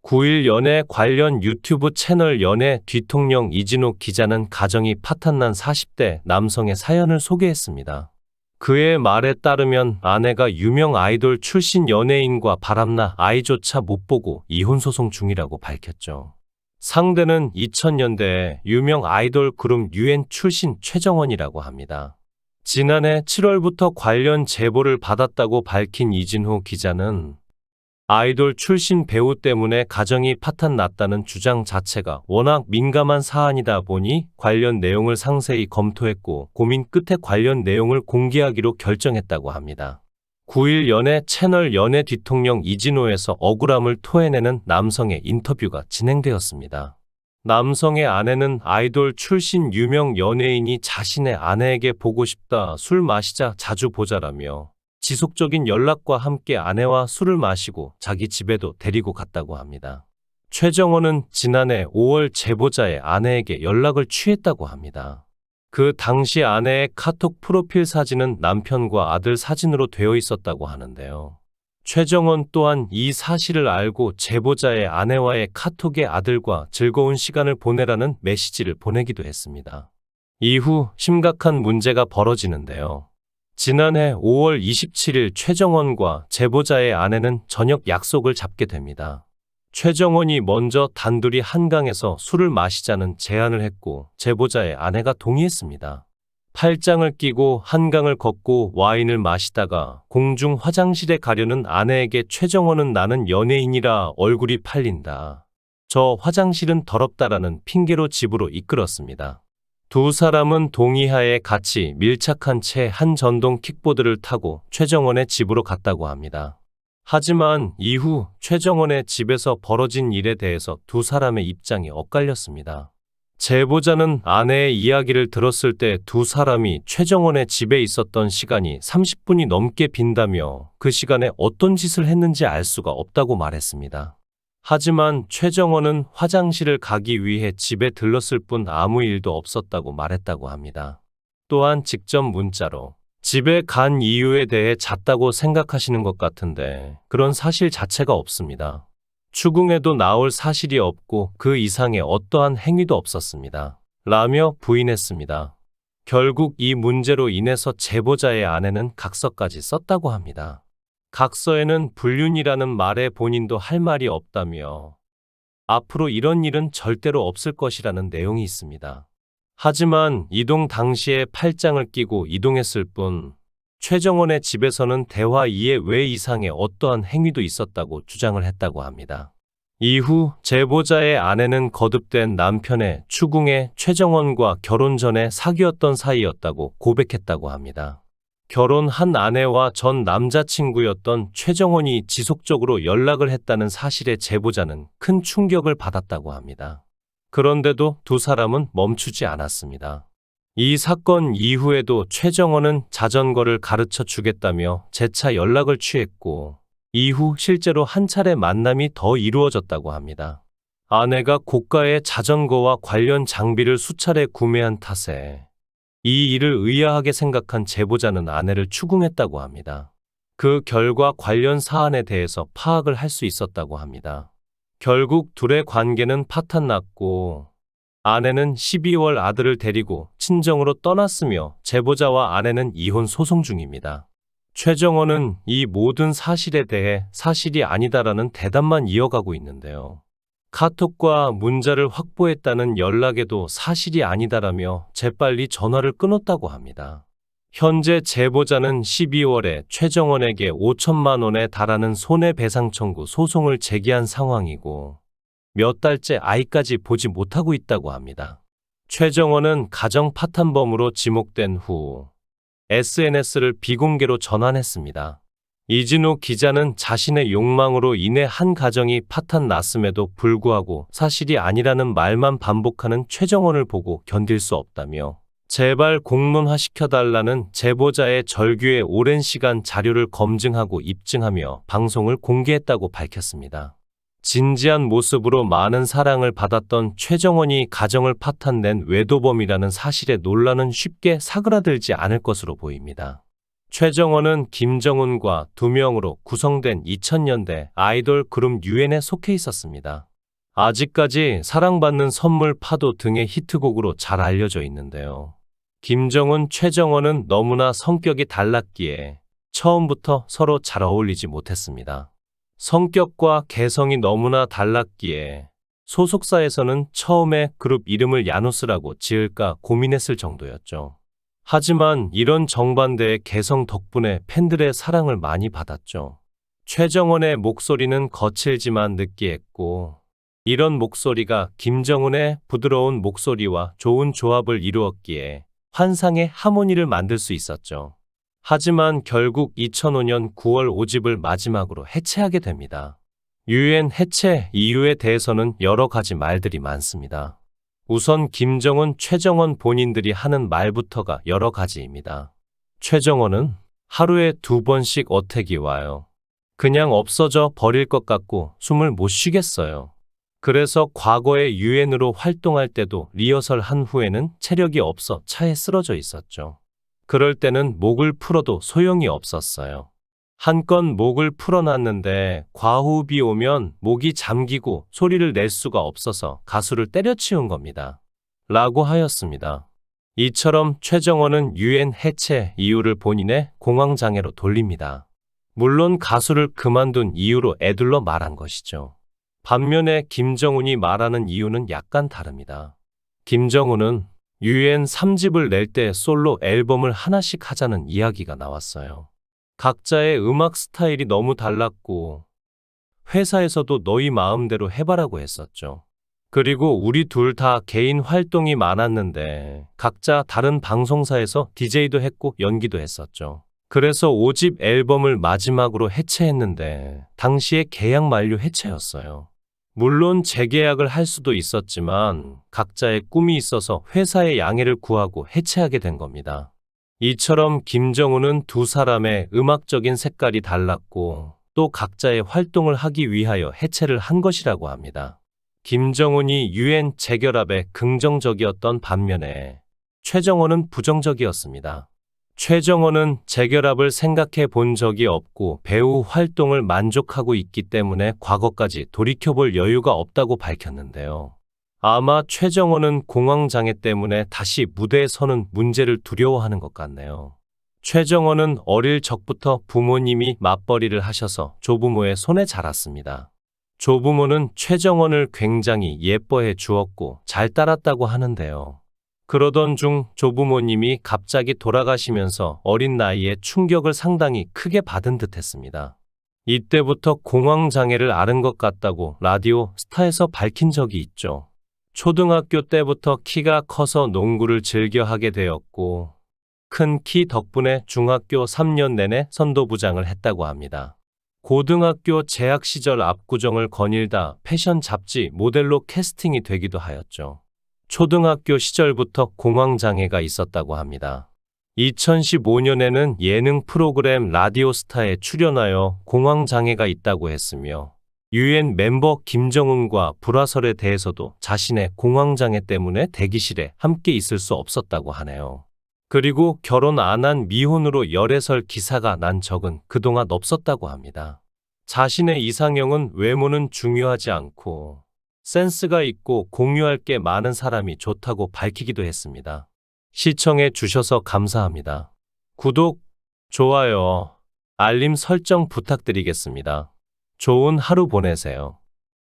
9일 연애 관련 유튜브 채널 연애 뒤통령 이진호 기자는 가정이 파탄난 40대 남성의 사연을 소개했습니다. 그의 말에 따르면 아내가 유명 아이돌 출신 연예인과 바람나 아이조차 못 보고 이혼소송 중이라고 밝혔죠. 상대는 2000년대에 유명 아이돌 그룹 유엔 출신 최정원이라고 합니다. 지난해 7월부터 관련 제보를 받았다고 밝힌 이진호 기자는 아이돌 출신 배우 때문에 가정이 파탄났다는 주장 자체가 워낙 민감한 사안이다 보니 관련 내용을 상세히 검토했고 고민 끝에 관련 내용을 공개하기로 결정했다고 합니다. 9일 연애 채널 연애 뒤통령 이진호에서 억울함을 토해내는 남성의 인터뷰가 진행되었습니다. 남성의 아내는 아이돌 출신 유명 연예인이 자신의 아내에게 보고 싶다, 술 마시자 자주 보자라며 지속적인 연락과 함께 아내와 술을 마시고 자기 집에도 데리고 갔다고 합니다. 최정원은 지난해 5월 제보자의 아내에게 연락을 취했다고 합니다. 그 당시 아내의 카톡 프로필 사진은 남편과 아들 사진으로 되어 있었다고 하는데요. 최정원 또한 이 사실을 알고 제보자의 아내와의 카톡에 아들과 즐거운 시간을 보내라는 메시지를 보내기도 했습니다. 이후 심각한 문제가 벌어지는데요. 지난해 5월 27일 최정원과 제보자의 아내는 저녁 약속을 잡게 됩니다. 최정원이 먼저 단둘이 한강에서 술을 마시자는 제안을 했고 제보자의 아내가 동의했습니다. 팔짱을 끼고 한강을 걷고 와인을 마시다가 공중 화장실에 가려는 아내에게 최정원은 나는 연예인이라 얼굴이 팔린다. 저 화장실은 더럽다라는 핑계로 집으로 이끌었습니다. 두 사람은 동의하에 같이 밀착한 채 한 전동 킥보드를 타고 최정원의 집으로 갔다고 합니다. 하지만 이후 최정원의 집에서 벌어진 일에 대해서 두 사람의 입장이 엇갈렸습니다. 제보자는 아내의 이야기를 들었을 때 두 사람이 최정원의 집에 있었던 시간이 30분이 넘게 빈다며 그 시간에 어떤 짓을 했는지 알 수가 없다고 말했습니다. 하지만 최정원은 화장실을 가기 위해 집에 들렀을 뿐 아무 일도 없었다고 말했다고 합니다. 또한 직접 문자로 집에 간 이유에 대해 잤다고 생각하시는 것 같은데 그런 사실 자체가 없습니다. 추궁해도 나올 사실이 없고 그 이상의 어떠한 행위도 없었습니다. 라며 부인했습니다. 결국 이 문제로 인해서 제보자의 아내는 각서까지 썼다고 합니다. 각서에는 불륜이라는 말에 본인도 할 말이 없다며 앞으로 이런 일은 절대로 없을 것이라는 내용이 있습니다. 하지만 이동 당시에 팔짱을 끼고 이동했을 뿐 최정원의 집에서는 대화 이외 이상의 어떠한 행위도 있었다고 주장을 했다고 합니다. 이후 제보자의 아내는 거듭된 남편의 추궁에 최정원과 결혼 전에 사귀었던 사이였다고 고백했다고 합니다. 결혼한 아내와 전 남자친구였던 최정원이 지속적으로 연락을 했다는 사실에 제보자는 큰 충격을 받았다고 합니다. 그런데도 두 사람은 멈추지 않았습니다. 이 사건 이후에도 최정원은 자전거를 가르쳐 주겠다며 재차 연락을 취했고 이후 실제로 한 차례 만남이 더 이루어졌다고 합니다. 아내가 고가의 자전거와 관련 장비를 수차례 구매한 탓에 이 일을 의아하게 생각한 제보자는 아내를 추궁했다고 합니다. 그 결과 관련 사안에 대해서 파악을 할 수 있었다고 합니다. 결국 둘의 관계는 파탄났고 아내는 12월 아들을 데리고 친정으로 떠났으며 제보자와 아내는 이혼 소송 중입니다. 최정원은 이 모든 사실에 대해 사실이 아니다라는 대답만 이어가고 있는데요. 카톡과 문자를 확보했다는 연락에도 사실이 아니다라며 재빨리 전화를 끊었다고 합니다. 현재 제보자는 12월에 최정원에게 5천만 원에 달하는 손해배상 청구 소송을 제기한 상황이고 몇 달째 아이까지 보지 못하고 있다고 합니다. 최정원은 가정 파탄범으로 지목된 후 SNS를 비공개로 전환했습니다. 이진호 기자는 자신의 욕망으로 인해 한 가정이 파탄났음에도 불구하고 사실이 아니라는 말만 반복하는 최정원을 보고 견딜 수 없다며 제발 공론화시켜달라는 제보자의 절규에 오랜 시간 자료를 검증하고 입증하며 방송을 공개했다고 밝혔습니다. 진지한 모습으로 많은 사랑을 받았던 최정원이 가정을 파탄낸 외도범이라는 사실에 논란은 쉽게 사그라들지 않을 것으로 보입니다. 최정원은 김정은과 두 명으로 구성된 2000년대 아이돌 그룹 유엔에 속해 있었습니다. 아직까지 사랑받는 선물 파도 등의 히트곡으로 잘 알려져 있는데요. 김정은, 최정원은 너무나 성격이 달랐기에 처음부터 서로 잘 어울리지 못했습니다. 성격과 개성이 너무나 달랐기에 소속사에서는 처음에 그룹 이름을 야누스라고 지을까 고민했을 정도였죠. 하지만 이런 정반대의 개성 덕분에 팬들의 사랑을 많이 받았죠. 최정원의 목소리는 거칠지만 느끼했고, 이런 목소리가 김정은의 부드러운 목소리와 좋은 조합을 이루었기에 환상의 하모니를 만들 수 있었죠. 하지만 결국 2005년 9월 5집을 마지막으로 해체하게 됩니다. 유엔 해체 이유에 대해서는 여러 가지 말들이 많습니다. 우선 김정은, 최정원 본인들이 하는 말부터가 여러 가지입니다. 최정원은 하루에 2번씩 어택이 와요. 그냥 없어져 버릴 것 같고 숨을 못 쉬겠어요. 그래서 과거에 유엔으로 활동할 때도 리허설 한 후에는 체력이 없어 차에 쓰러져 있었죠. 그럴 때는 목을 풀어도 소용이 없었어요. 한 건 목을 풀어놨는데 과호흡이 오면 목이 잠기고 소리를 낼 수가 없어서 가수를 때려치운 겁니다. 라고 하였습니다. 이처럼 최정원은 유엔 해체 이유를 본인의 공황장애로 돌립니다. 물론 가수를 그만둔 이유로 에둘러 말한 것이죠. 반면에 김정은이 말하는 이유는 약간 다릅니다. 김정은은 유엔 3집을 낼 때 솔로 앨범을 하나씩 하자는 이야기가 나왔어요. 각자의 음악 스타일이 너무 달랐고 회사에서도 너희 마음대로 해봐라고 했었죠. 그리고 우리 둘 다 개인 활동이 많았는데 각자 다른 방송사에서 DJ도 했고 연기도 했었죠. 그래서 5집 앨범을 마지막으로 해체했는데 당시에 계약 만료 해체였어요. 물론 재계약을 할 수도 있었지만 각자의 꿈이 있어서 회사의 양해를 구하고 해체하게 된 겁니다. 이처럼 김정은은 두 사람의 음악적인 색깔이 달랐고 또 각자의 활동을 하기 위하여 해체를 한 것이라고 합니다. 김정은이 유엔 재결합에 긍정적이었던 반면에 최정원은 부정적이었습니다. 최정원은 재결합을 생각해 본 적이 없고 배우 활동을 만족하고 있기 때문에 과거까지 돌이켜볼 여유가 없다고 밝혔는데요. 아마 최정원은 공황장애 때문에 다시 무대에 서는 문제를 두려워하는 것 같네요. 최정원은 어릴 적부터 부모님이 맞벌이를 하셔서 조부모의 손에 자랐습니다. 조부모는 최정원을 굉장히 예뻐해 주었고 잘 따랐다고 하는데요. 그러던 중 조부모님이 갑자기 돌아가시면서 어린 나이에 충격을 상당히 크게 받은 듯 했습니다. 이때부터 공황장애를 앓은 것 같다고 라디오 스타에서 밝힌 적이 있죠. 초등학교 때부터 키가 커서 농구를 즐겨 하게 되었고 큰 키 덕분에 중학교 3년 내내 선도부장을 했다고 합니다. 고등학교 재학 시절 압구정을 거닐다 패션 잡지 모델로 캐스팅이 되기도 하였죠. 초등학교 시절부터 공황장애가 있었다고 합니다. 2015년에는 예능 프로그램 라디오스타에 출연하여 공황장애가 있다고 했으며 유엔 멤버 김정은과 불화설에 대해서도 자신의 공황장애 때문에 대기실에 함께 있을 수 없었다고 하네요. 그리고 결혼 안 한 미혼으로 열애설 기사가 난 적은 그동안 없었다고 합니다. 자신의 이상형은 외모는 중요하지 않고 센스가 있고 공유할 게 많은 사람이 좋다고 밝히기도 했습니다. 시청해 주셔서 감사합니다. 구독, 좋아요, 알림 설정 부탁드리겠습니다. 좋은 하루 보내세요.